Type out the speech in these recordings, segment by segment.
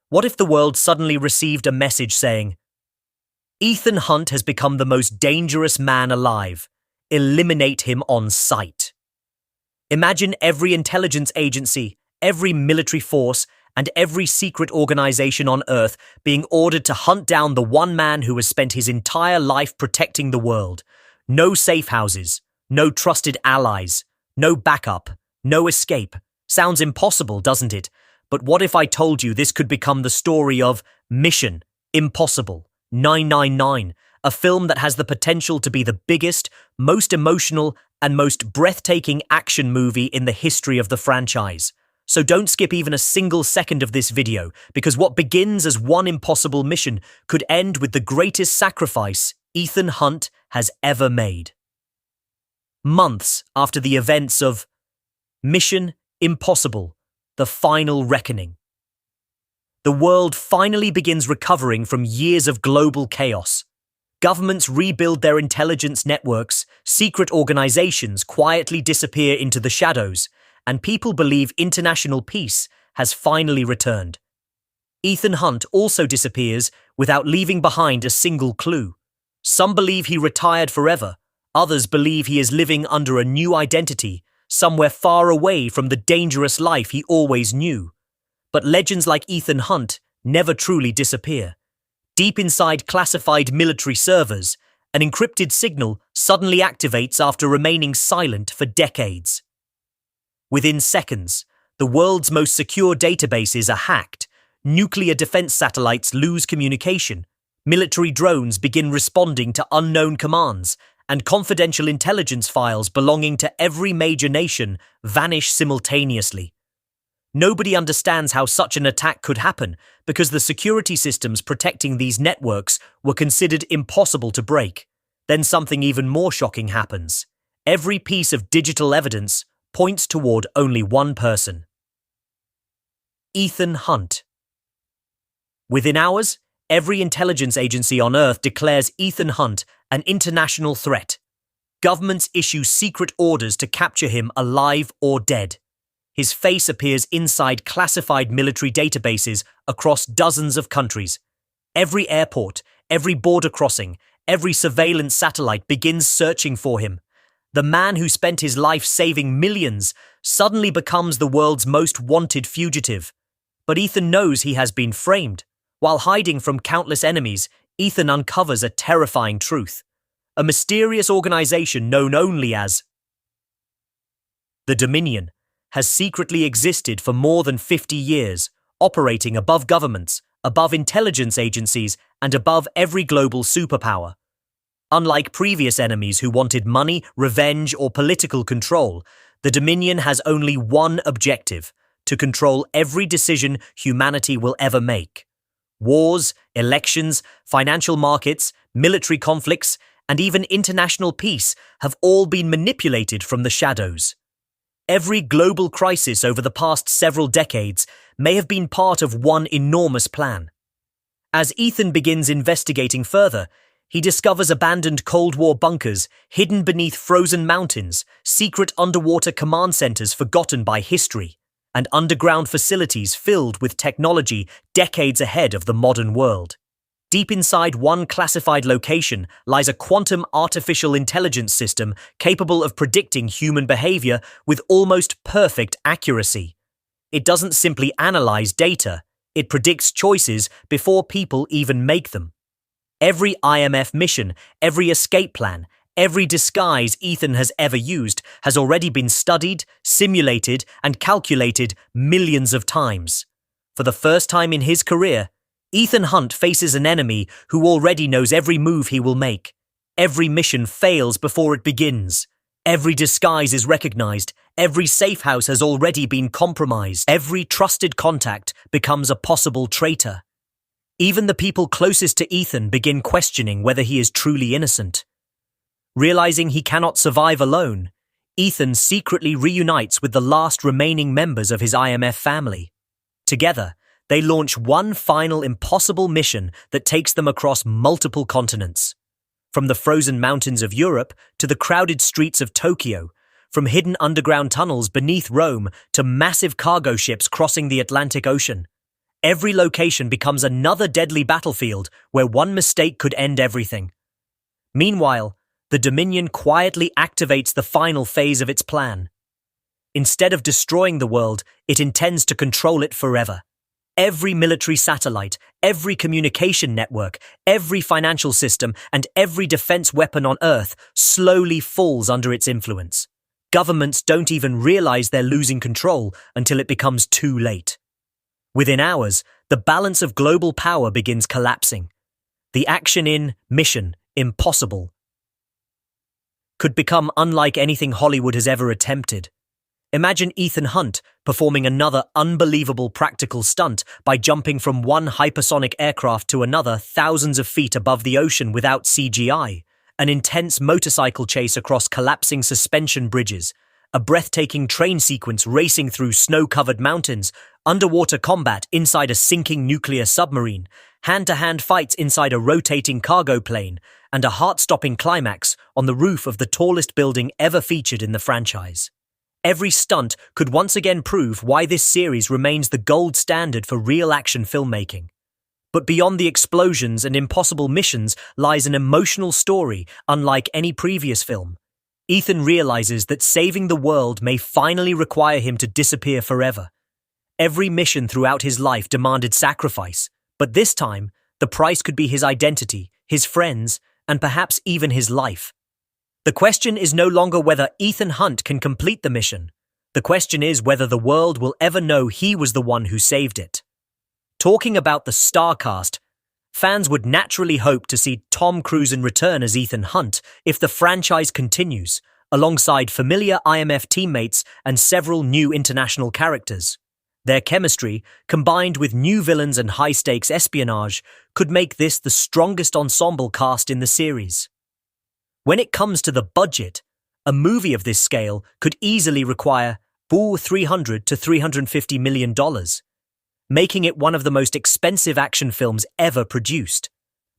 What if the world suddenly received a message saying, Ethan Hunt has become the most dangerous man alive. Eliminate him on sight. Imagine every intelligence agency, every military force, and every secret organization on Earth being ordered to hunt down the one man who has spent his entire life protecting the world. No safe houses, no trusted allies, no backup, no escape. Sounds impossible, doesn't it? But what if I told you this could become the story of Mission Impossible 999, a film that has the potential to be the biggest, most emotional, and most breathtaking action movie in the history of the franchise. So don't skip even a single second of this video, because what begins as one impossible mission could end with the greatest sacrifice Ethan Hunt has ever made. Months after the events of Mission Impossible, the final reckoning. The world finally begins recovering from years of global chaos. Governments rebuild their intelligence networks, secret organizations quietly disappear into the shadows, and people believe international peace has finally returned. Ethan Hunt also disappears without leaving behind a single clue. Some believe he retired forever, others believe he is living under a new identity, somewhere far away from the dangerous life he always knew. But legends like Ethan Hunt never truly disappear. Deep inside classified military servers, an encrypted signal suddenly activates after remaining silent for decades. Within seconds, the world's most secure databases are hacked, nuclear defense satellites lose communication, military drones begin responding to unknown commands, and confidential intelligence files belonging to every major nation vanish simultaneously. Nobody understands how such an attack could happen because the security systems protecting these networks were considered impossible to break. Then something even more shocking happens. Every piece of digital evidence points toward only one person. Ethan Hunt. Within hours, every intelligence agency on Earth declares Ethan Hunt an international threat. Governments issue secret orders to capture him alive or dead. His face appears inside classified military databases across dozens of countries. Every airport, every border crossing, every surveillance satellite begins searching for him. The man who spent his life saving millions suddenly becomes the world's most wanted fugitive. But Ethan knows he has been framed. While hiding from countless enemies, Ethan uncovers a terrifying truth. A mysterious organization known only as the Dominion has secretly existed for more than 50 years, operating above governments, above intelligence agencies, and above every global superpower. Unlike previous enemies who wanted money, revenge, or political control, the Dominion has only one objective: to control every decision humanity will ever make. Wars, elections, financial markets, military conflicts, and even international peace have all been manipulated from the shadows. Every global crisis over the past several decades may have been part of one enormous plan. As Ethan begins investigating further, he discovers abandoned Cold War bunkers hidden beneath frozen mountains, secret underwater command centers forgotten by history, and underground facilities filled with technology decades ahead of the modern world. Deep inside one classified location lies a quantum artificial intelligence system capable of predicting human behavior with almost perfect accuracy. It doesn't simply analyze data, it predicts choices before people even make them. Every IMF mission, every escape plan, every disguise Ethan has ever used has already been studied, simulated, and calculated millions of times. For the first time in his career, Ethan Hunt faces an enemy who already knows every move he will make. Every mission fails before it begins. Every disguise is recognized. Every safe house has already been compromised. Every trusted contact becomes a possible traitor. Even the people closest to Ethan begin questioning whether he is truly innocent. Realizing he cannot survive alone, Ethan secretly reunites with the last remaining members of his IMF family. Together, they launch one final impossible mission that takes them across multiple continents. From the frozen mountains of Europe to the crowded streets of Tokyo, from hidden underground tunnels beneath Rome to massive cargo ships crossing the Atlantic Ocean. Every location becomes another deadly battlefield where one mistake could end everything. Meanwhile, the Dominion quietly activates the final phase of its plan. Instead of destroying the world, it intends to control it forever. Every military satellite, every communication network, every financial system, and every defense weapon on Earth slowly falls under its influence. Governments don't even realize they're losing control until it becomes too late. Within hours, the balance of global power begins collapsing. The action in Mission Impossible could become unlike anything Hollywood has ever attempted. Imagine Ethan Hunt performing another unbelievable practical stunt by jumping from one hypersonic aircraft to another thousands of feet above the ocean without CGI, an intense motorcycle chase across collapsing suspension bridges, a breathtaking train sequence racing through snow-covered mountains, underwater combat inside a sinking nuclear submarine, hand-to-hand fights inside a rotating cargo plane, and a heart-stopping climax on the roof of the tallest building ever featured in the franchise. Every stunt could once again prove why this series remains the gold standard for real action filmmaking. But beyond the explosions and impossible missions lies an emotional story unlike any previous film. Ethan realizes that saving the world may finally require him to disappear forever. Every mission throughout his life demanded sacrifice, but this time, the price could be his identity, his friends, and perhaps even his life. The question is no longer whether Ethan Hunt can complete the mission. The question is whether the world will ever know he was the one who saved it. Talking about the star cast, fans would naturally hope to see Tom Cruise in return as Ethan Hunt if the franchise continues, alongside familiar IMF teammates and several new international characters. Their chemistry, combined with new villains and high-stakes espionage, could make this the strongest ensemble cast in the series. When it comes to the budget, a movie of this scale could easily require $300 to $350 million, making it one of the most expensive action films ever produced.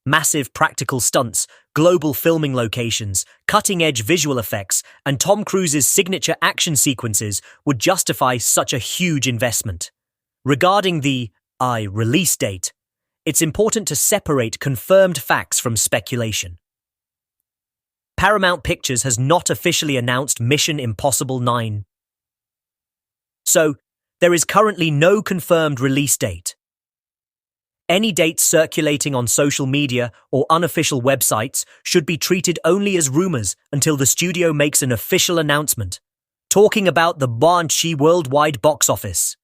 Massive practical stunts, global filming locations, cutting-edge visual effects, and Tom Cruise's signature action sequences would justify such a huge investment. Regarding the release date, it's important to separate confirmed facts from speculation. Paramount Pictures has not officially announced Mission Impossible 9. So, there is currently no confirmed release date. Any dates circulating on social media or unofficial websites should be treated only as rumors until the studio makes an official announcement. Talking about the Banshee worldwide box office.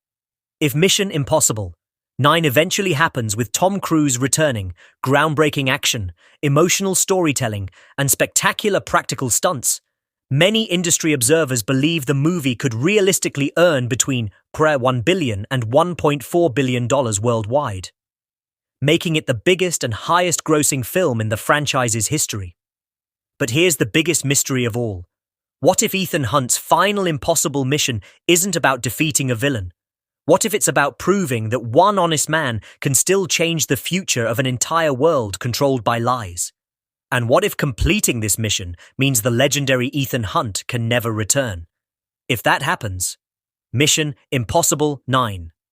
If Mission Impossible 9 eventually happens with Tom Cruise returning, groundbreaking action, emotional storytelling, and spectacular practical stunts, many industry observers believe the movie could realistically earn between $1 billion and $1.4 billion worldwide, making it the biggest and highest-grossing film in the franchise's history. But here's the biggest mystery of all. What if Ethan Hunt's final impossible mission isn't about defeating a villain? What if it's about proving that one honest man can still change the future of an entire world controlled by lies? And what if completing this mission means the legendary Ethan Hunt can never return? If that happens, Mission Impossible 9